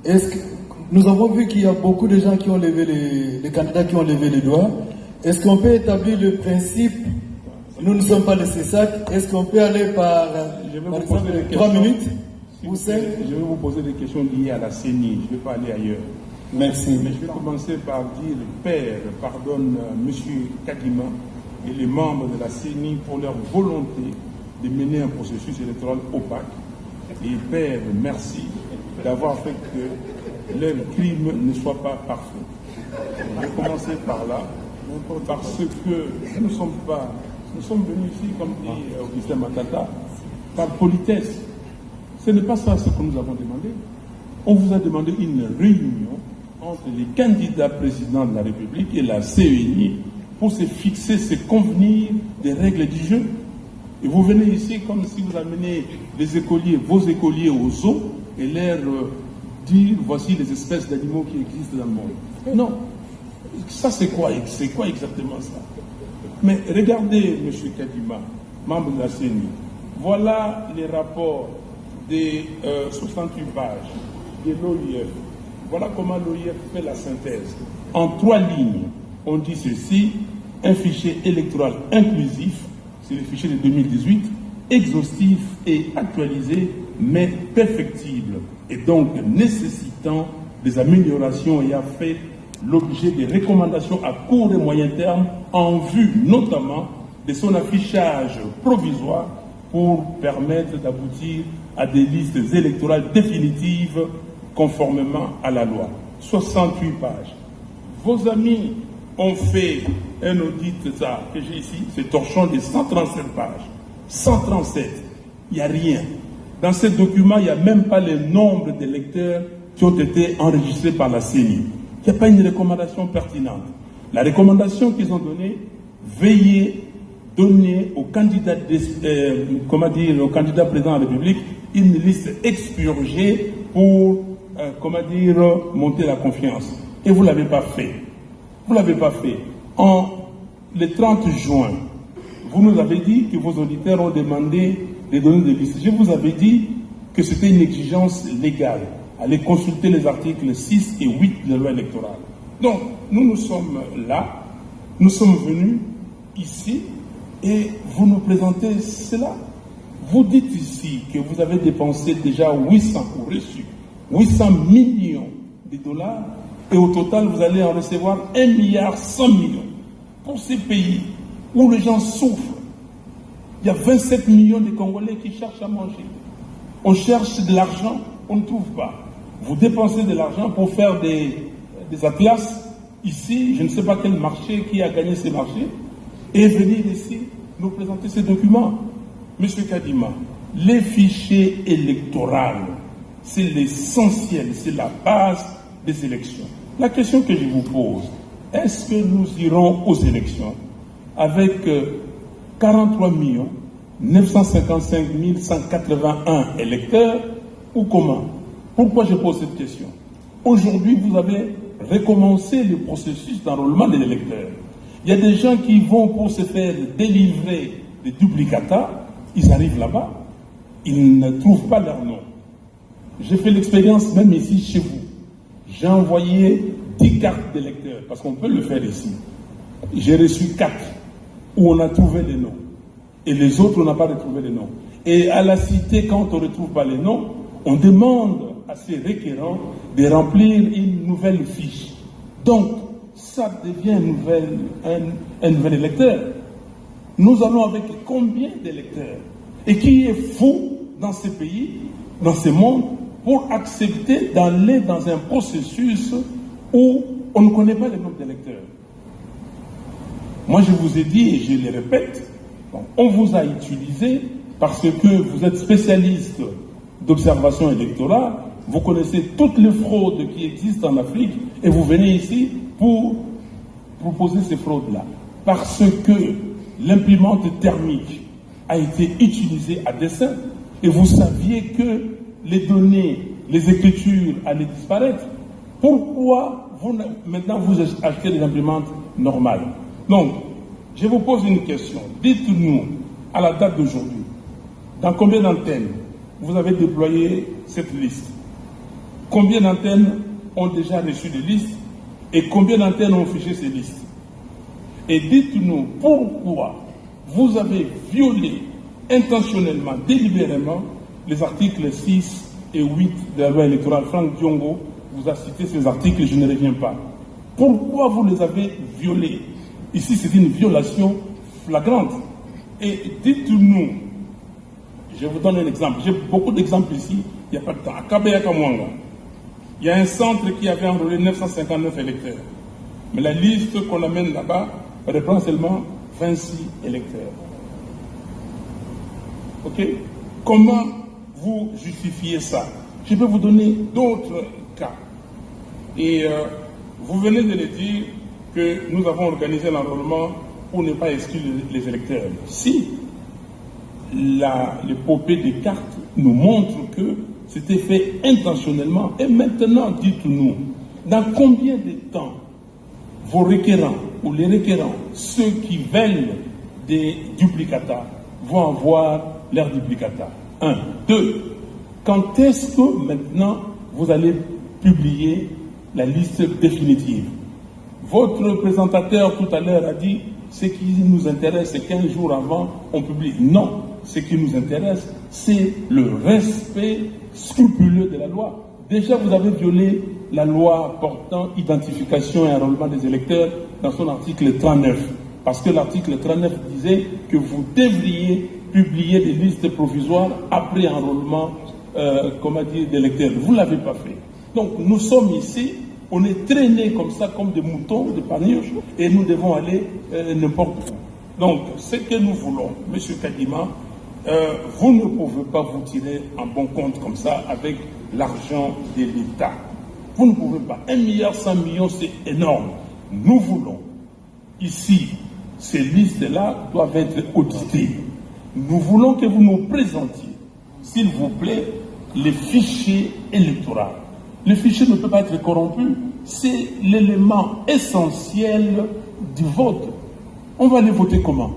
Est-ce que nous avons vu qu'il y a beaucoup de gens qui ont levé les candidats qui ont levé les doigts. Est-ce qu'on peut établir le principe, nous ne sommes pas les CESAC, est-ce qu'on peut aller par exemple 3 minutes ou 5? Je vais vous poser des questions liées à la CENI, je ne vais pas aller ailleurs. Merci. Mais je vais commencer par dire, Père, pardonne M. Kadima et les membres de la CENI pour leur volonté de mener un processus électoral opaque. Et Père, merci d'avoir fait que leur crime ne soit pas parfait. Je vais commencer par là, parce que nous sommes venus ici, comme dit Augustin Matata, par politesse. Ce n'est pas ça ce que nous avons demandé. On vous a demandé une réunion entre les candidats présidents de la République et la CENI pour se fixer, se convenir des règles du jeu. Et vous venez ici comme si vous amenez les écoliers, vos écoliers au zoo et leur dire voici les espèces d'animaux qui existent dans le monde. Non. Ça c'est quoi exactement ça? Mais regardez, M. Kadima, membre de la CENI, voilà les rapports des 68 pages de l'OIF. Voilà comment l'OIF fait la synthèse. En 3 lignes, on dit ceci: un fichier électoral inclusif, c'est le fichier de 2018, exhaustif et actualisé, mais perfectible, et donc nécessitant des améliorations ayant fait l'objet des recommandations à court et moyen terme en vue notamment de son affichage provisoire pour permettre d'aboutir à des listes électorales définitives conformément à la loi. 68 pages. Vos amis ont fait un audit, ça que j'ai ici, ce torchon de 137 pages. 137. Il n'y a rien. Dans ce document, il n'y a même pas le nombre d'électeurs qui ont été enregistrés par la CENI. Il n'y a pas une recommandation pertinente. La recommandation qu'ils ont donnée, veillez donner aux candidats, au candidat président de la République une liste expurgée pour, monter la confiance. Et vous ne l'avez pas fait. Vous ne l'avez pas fait. Le 30 juin, vous nous avez dit que vos auditeurs ont demandé des données de liste. Je vous avais dit que c'était une exigence légale. Allez consulter les articles 6 et 8 de la loi électorale. Donc, nous sommes là, nous sommes venus ici, et vous nous présentez cela. Vous dites ici que vous avez dépensé déjà 800 ou reçu 800 millions de dollars, et au total, vous allez en recevoir 1,1 milliard pour ces pays où les gens souffrent. Il y a 27 millions de Congolais qui cherchent à manger. On cherche de l'argent, on ne trouve pas. Vous dépensez de l'argent pour faire des atlas ici, je ne sais pas quel marché, qui a gagné ces marchés, et venir ici nous présenter ces documents. Monsieur Kadima, les fichiers électoraux, c'est l'essentiel, c'est la base des élections. La question que je vous pose, est-ce que nous irons aux élections avec 43 955 181 électeurs ou comment? Pourquoi je pose cette question? Aujourd'hui, vous avez recommencé le processus d'enrôlement des électeurs. Il y a des gens qui vont pour se faire délivrer des duplicata, ils arrivent là-bas, ils ne trouvent pas leur nom. J'ai fait l'expérience même ici chez vous. J'ai envoyé 10 cartes d'électeurs, parce qu'on peut le faire ici. J'ai reçu 4 où on a trouvé les noms. Et les autres, on n'a pas retrouvé les noms. Et à la cité, quand on ne retrouve pas les noms, on demande à ces requérants de remplir une nouvelle fiche. Donc, ça devient un nouvel électeur. Nous allons avec combien d'électeurs? Et qui est fou dans ce pays, dans ce monde, pour accepter d'aller dans un processus où on ne connaît pas le nombre d'électeurs? Moi, je vous ai dit, et je le répète, on vous a utilisé parce que vous êtes spécialiste d'observation électorale, vous connaissez toutes les fraudes qui existent en Afrique et vous venez ici pour proposer ces fraudes-là. Parce que l'imprimante thermique a été utilisée à dessein et vous saviez que les données, les écritures allaient disparaître. Pourquoi maintenant vous achetez des imprimantes normales? Donc, je vous pose une question. Dites-nous, à la date d'aujourd'hui, dans combien d'antennes vous avez déployé cette liste? combien d'antennes ont déjà reçu des listes et combien d'antennes ont fiché ces listes. Et dites-nous pourquoi vous avez violé intentionnellement, délibérément, les articles 6 et 8 de la loi électorale. Franck Diongo vous a cité ces articles, je ne reviens pas. Pourquoi vous les avez violés? Ici, c'est une violation flagrante. Et dites-nous, je vous donne un exemple. J'ai beaucoup d'exemples ici, il n'y a pas de temps. À Kabeya Kamwanga, il y a un centre qui avait enrôlé 959 électeurs. Mais la liste qu'on amène là-bas reprend seulement 26 électeurs. Ok? Comment vous justifiez ça? Je peux vous donner d'autres cas. Et vous venez de le dire que nous avons organisé l'enrôlement pour ne pas exclure les électeurs. Si l'épopée des cartes nous montre que c'était fait intentionnellement, et maintenant dites-nous, dans combien de temps vos requérants ou les requérants, ceux qui veulent des duplicata, vont avoir leurs duplicata? 1. 2. Quand est-ce que maintenant vous allez publier la liste définitive? Votre présentateur tout à l'heure a dit ce qui nous intéresse, c'est qu'un jour avant, on publie. Non, ce qui nous intéresse, c'est le respect scrupuleux de la loi. Déjà, vous avez violé la loi portant identification et enrôlement des électeurs dans son article 39. Parce que l'article 39 disait que vous devriez publier des listes provisoires après enrôlement d'électeurs. Vous ne l'avez pas fait. Donc, nous sommes ici. On est traînés comme ça, comme des moutons de panurge, et nous devons aller n'importe où. Donc, ce que nous voulons, M. Kadima, vous ne pouvez pas vous tirer en bon compte comme ça avec l'argent de l'État. Vous ne pouvez pas. 1,1 milliard, c'est énorme. Nous voulons, ici, ces listes-là doivent être auditées. Nous voulons que vous nous présentiez, s'il vous plaît, les fichiers électoraux. Le fichier ne peut pas être corrompu. C'est l'élément essentiel du vote. On va aller voter comment?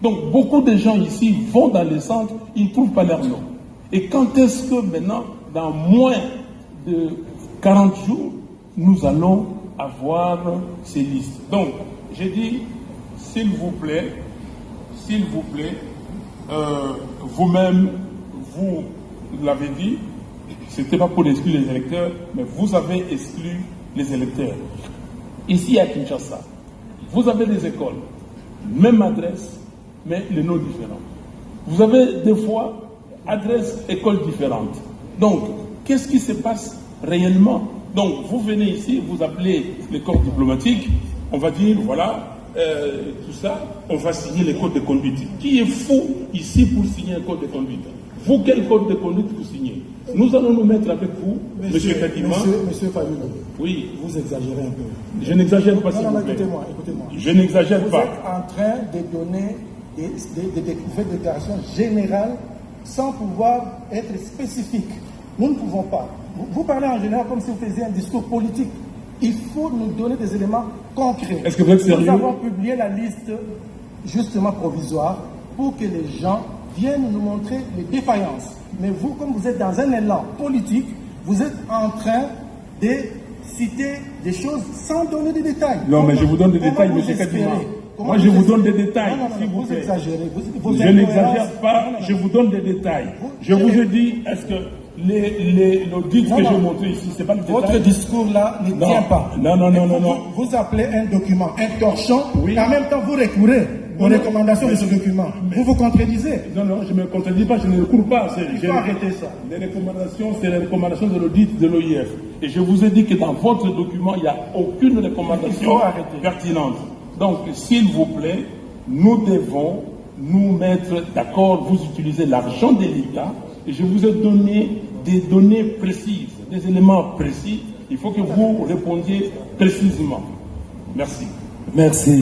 Donc, beaucoup de gens ici vont dans les centres, ils ne trouvent pas leur nom. Et quand est-ce que maintenant, dans moins de 40 jours, nous allons avoir ces listes? Donc, j'ai dit, s'il vous plaît, vous-même, vous l'avez dit, ce n'était pas pour exclure les électeurs, mais vous avez exclu les électeurs. Ici à Kinshasa, vous avez des écoles, même adresse, mais les noms différents. Vous avez des fois adresses, écoles différentes. Donc, qu'est-ce qui se passe réellement? Donc, vous venez ici, vous appelez les corps diplomatiques, on va dire, voilà, tout ça, on va signer les codes de conduite. Qui est fou ici pour signer un code de conduite? Vous, quel code de conduite vous signez? Nous allons nous mettre avec vous, Monsieur Kadima. Monsieur Fabuleux, oui. Vous exagérez un peu. Je n'exagère pas, s'il non, vous plaît. Écoutez-moi. Je n'exagère pas. Vous êtes en train de donner des déclarations générales sans pouvoir être spécifique. Nous ne pouvons pas. Vous parlez en général comme si vous faisiez un discours politique. Il faut nous donner des éléments concrets. Est-ce que vous êtes sérieux? Nous avons publié la liste justement provisoire pour que les gens viennent nous montrer les défaillances. Mais vous, comme vous êtes dans un élan politique, vous êtes en train de citer des choses sans donner des détails. Non, mais je vous donne des détails, M. Kadima. Moi, je vous donne des détails, s'il vous plaît. Vous exagérez. Je n'exagère pas, je vous donne des détails. Je vous ai dit, est-ce que l'audit que j'ai montré ici, c'est pas le détail? Votre discours là ne tient pas. Non. Vous appelez un document un torchon, oui. Et en même temps vous recourez aux recommandations de ce document. Vous vous contredisez. Non, je ne me contredis pas, je ne recours pas. Il faut arrêter ça. Les recommandations, c'est les recommandations de l'audit de l'OIF. Et je vous ai dit que dans votre document, il n'y a aucune recommandation pertinente. Donc, s'il vous plaît, nous devons nous mettre d'accord. Vous utilisez l'argent de l'État et je vous ai donné des données précises, des éléments précis. Il faut que vous répondiez précisément. Merci. Merci.